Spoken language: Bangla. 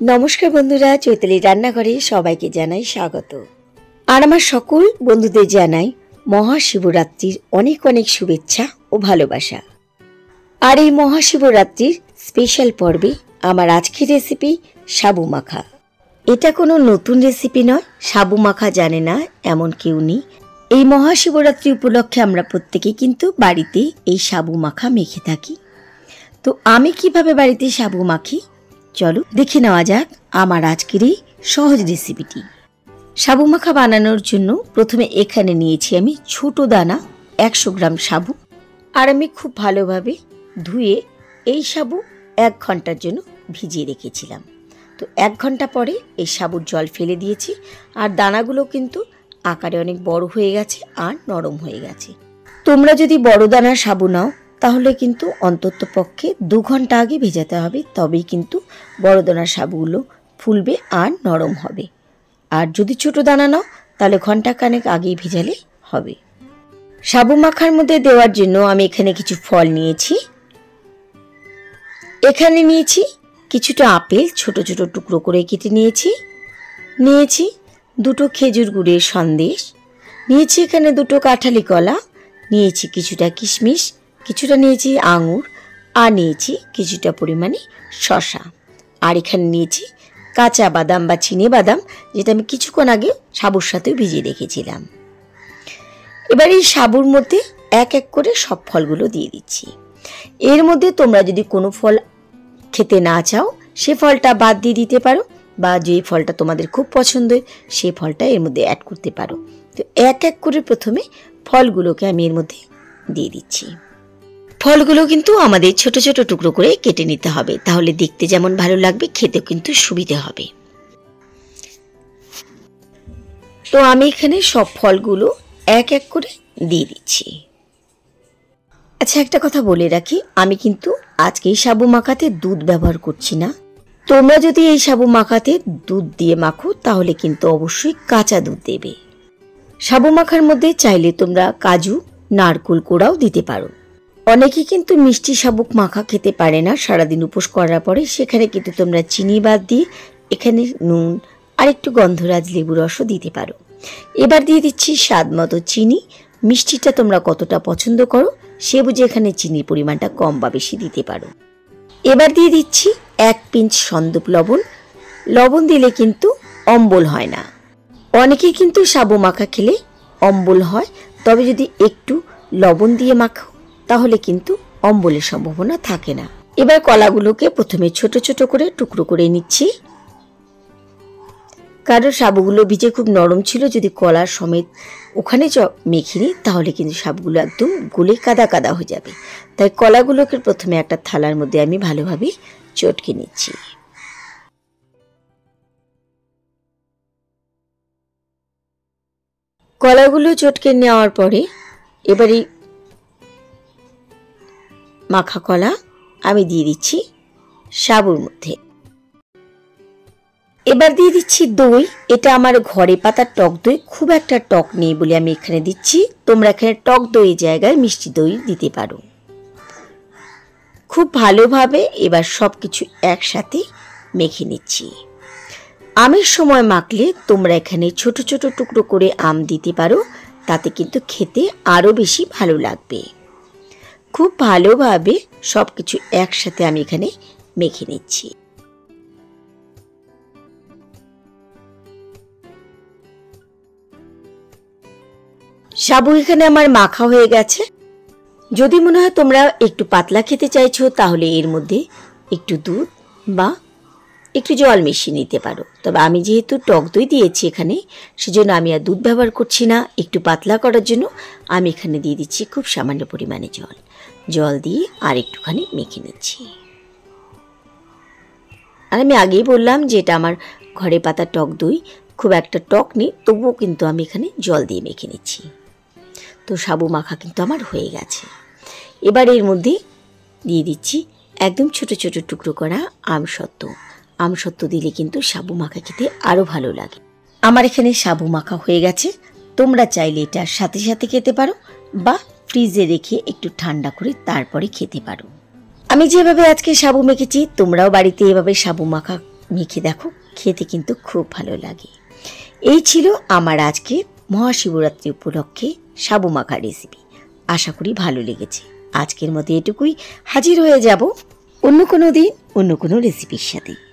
নমস্কার বন্ধুরা, চৈতালি রান্নাঘরে সবাইকে জানাই স্বাগত। আর আমার সকল বন্ধুদের জানাই মহাশিবরাত্রির অনেক অনেক শুভেচ্ছা ও ভালোবাসা। আর এই মহাশিবরাত্রির স্পেশাল পর্বে আমার আজকের রেসিপি সাবু মাখা। এটা কোনো নতুন রেসিপি নয়, সাবু মাখা জানে না এমন কেউ নেই। এই মহাশিবরাত্রি উপলক্ষে আমরা প্রত্যেকেই কিন্তু বাড়িতে এই সাবু মাখা মেখে থাকি। তো আমি কিভাবে বাড়িতে সাবু মাখি চলো দেখে নেওয়া যাক আমার আজকের এই সহজ রেসিপিটি। সাবু মাখা বানানোর জন্য প্রথমে এখানে নিয়েছি আমি ছোট দানা 100 গ্রাম সাবু। আর আমি খুব ভালোভাবে ধুয়ে এই সাবু 1 ঘন্টার জন্য ভিজিয়ে রেখেছিলাম। তো 1 ঘন্টা পরে এই সাবুর জল ফেলে দিয়েছি। আর দানাগুলো কিন্তু আকারে অনেক বড় হয়ে গেছে আর নরম হয়ে গেছে। তোমরা যদি বড় দানার সাবু নাও তাহলে কিন্তু অন্তত পক্ষে 2 ঘন্টা আগে ভেজাতে হবে, তবেই কিন্তু বড় দানার সাবুগুলো ফুলবে আর নরম হবে। আর যদি ছোট দানা নাও তাহলে ঘন্টা খানেক আগেই ভেজালে হবে। সাবু মাখার মধ্যে দেওয়ার জন্য আমি এখানে কিছু ফল নিয়েছি। এখানে নিয়েছি কিছুটা আপেল ছোট ছোট টুকরো করে কেটে নিয়েছি 2টো খেজুর গুড়ের সন্দেশ নিয়েছি, এখানে 2টো কাঁঠালি কলা নিয়েছি, কিছুটা কিশমিশ, কিছুটা নিয়েছি আঙুর, আর নিয়েছি কিছুটা পরিমাণে শসা। আর এখানে নিয়েছি কাঁচা বাদাম বা চিনে বাদাম, যেটা আমি কিছুক্ষণ আগে সাবুর সাথে ভিজিয়ে রেখেছিলাম। এবার এই সাবুর মধ্যে এক এক করে সব ফলগুলো দিয়ে দিচ্ছি। এর মধ্যে তোমরা যদি কোনো ফল খেতে না চাও সে ফলটা বাদ দিয়ে দিতে পারো, বা যে ফলটা তোমাদের খুব পছন্দ সেই ফলটা এর মধ্যে অ্যাড করতে পারো। তো এক এক করে প্রথমে ফলগুলোকে আমি এর মধ্যে দিয়ে দিচ্ছি। ফলগুলো কিন্তু আমাদের ছোট ছোট টুকরো করে কেটে নিতে হবে, তাহলে দেখতে যেমন ভালো লাগবে খেতেও কিন্তু সুবিধে হবে। তো আমি এখানে সব ফলগুলো এক এক করে দিয়ে দিচ্ছি। আচ্ছা, একটা কথা বলে রাখি, আমি কিন্তু আজকে এই সাবু মাখাতে দুধ ব্যবহার করছি না। তোমরা যদি এই সাবু মাখাতে দুধ দিয়ে মাখো তাহলে কিন্তু অবশ্যই কাঁচা দুধ দেবে। সাবু মাখার মধ্যে চাইলে তোমরা কাজু, নারকেল কোড়াও দিতে পারো। অনেকে কিন্তু মিষ্টি সাবু মাখা খেতে পারে না সারাদিন উপোস করার পরে, সেখানে কিন্তু তোমরা চিনি বাদ দিয়ে এখানে নুন আর একটু গন্ধরাজ লেবু রসও দিতে পারো। এবার দিয়ে দিচ্ছি স্বাদ মতো চিনি। মিষ্টিটা তোমরা কতটা পছন্দ করো সে বুঝে এখানে চিনির পরিমাণটা কম বা বেশি দিতে পারো। এবার দিয়ে দিচ্ছি 1 পিঞ্চ সন্দুপ লবণ দিলে কিন্তু অম্বল হয় না। অনেকে কিন্তু সাবু মাখা খেলে অম্বল হয়, তবে যদি একটু লবণ দিয়ে মাখো তাহলে কিন্তু অম্বলের সম্ভাবনা থাকে না। এবার কলাগুলোকে প্রথমে ছোট ছোট করে টুকরো করে নিচ্ছি, কারণ সাবুগুলো ভিজে খুব নরম ছিল। যদি কলার সমেত ওখানে মেখে নিই তাহলে কিন্তু সাবুগুলো একদম গলে কাদা কাদা হয়ে যাবে। তাই কলাগুলোকে প্রথমে একটা থালার মধ্যে আমি ভালোভাবে চটকে নিচ্ছি। কলাগুলো চটকে নেওয়ার পরে এবারে মাখা কলা আমি দিয়ে দিচ্ছি সাবুর মধ্যে। এবার দিয়ে দিচ্ছি দই। এটা আমার ঘরে পাতা টক দই, খুব একটা টক নেই বলে আমি এখানে দিচ্ছি। তোমরা এখানে টক দই জায়গায় মিষ্টি দই দিতে পারো। খুব ভালোভাবে এবার সবকিছু একসাথে মেখে নিচ্ছি। আমের সময় মাখলে তোমরা এখানে ছোট ছোট টুকরো করে আম দিতে পারো, তাতে কিন্তু খেতে আরো বেশি ভালো লাগবে। খুব ভালোভাবে সবকিছু একসাথে আমি এখানে মেখে নিচ্ছি। সাবু এখানে আমার মাখা হয়ে গেছে। যদি মনে হয় তোমরা একটু পাতলা খেতে চাইছো তাহলে এর মধ্যে একটু দুধ বা একটু জল মিশিয়ে নিতে পারো। তবে আমি যেহেতু টক দই দিয়েছি এখানে, সেজন্য আমি আর দুধ ব্যবহার করছি না। একটু পাতলা করার জন্য আমি এখানে দিয়ে দিচ্ছি খুব সামান্য পরিমাণে জল দিয়ে আর একটুখানি মেখে নিচ্ছি। আর আমি আগেই বললাম যে এটা আমার ঘরে পাতা টক দই, খুব একটা টক নেই, তবুও কিন্তু আমি এখানে জল দিয়ে মেখে নিচ্ছি। তো সাবু মাখা কিন্তু আমার হয়ে গেছে। এবার এর মধ্যে দিয়ে দিচ্ছি একদম ছোট ছোট টুকরো করা আমসত্ত্ব দিলে কিন্তু সাবু মাখা খেতে আরও ভালো লাগে। আমার এখানে সাবু মাখা হয়ে গেছে। তোমরা চাইলে এটা সাথে সাথে খেতে পারো বা ফ্রিজে রেখে একটু ঠান্ডা করে তারপরে খেতে পারো। আমি যেভাবে আজকে সাবু মেখেছি তোমরাও বাড়িতে এভাবে সাবু মাখা মেখে দেখো, খেতে কিন্তু খুব ভালো লাগে। এই ছিল আমার আজকে মহাশিবরাত্রি উপলক্ষে সাবু মাখা রেসিপি। আশা করি ভালো লেগেছে। আজকের মতো এটুকুই, হাজির হয়ে যাব অন্য কোনো দিন অন্য কোনো রেসিপির সাথে।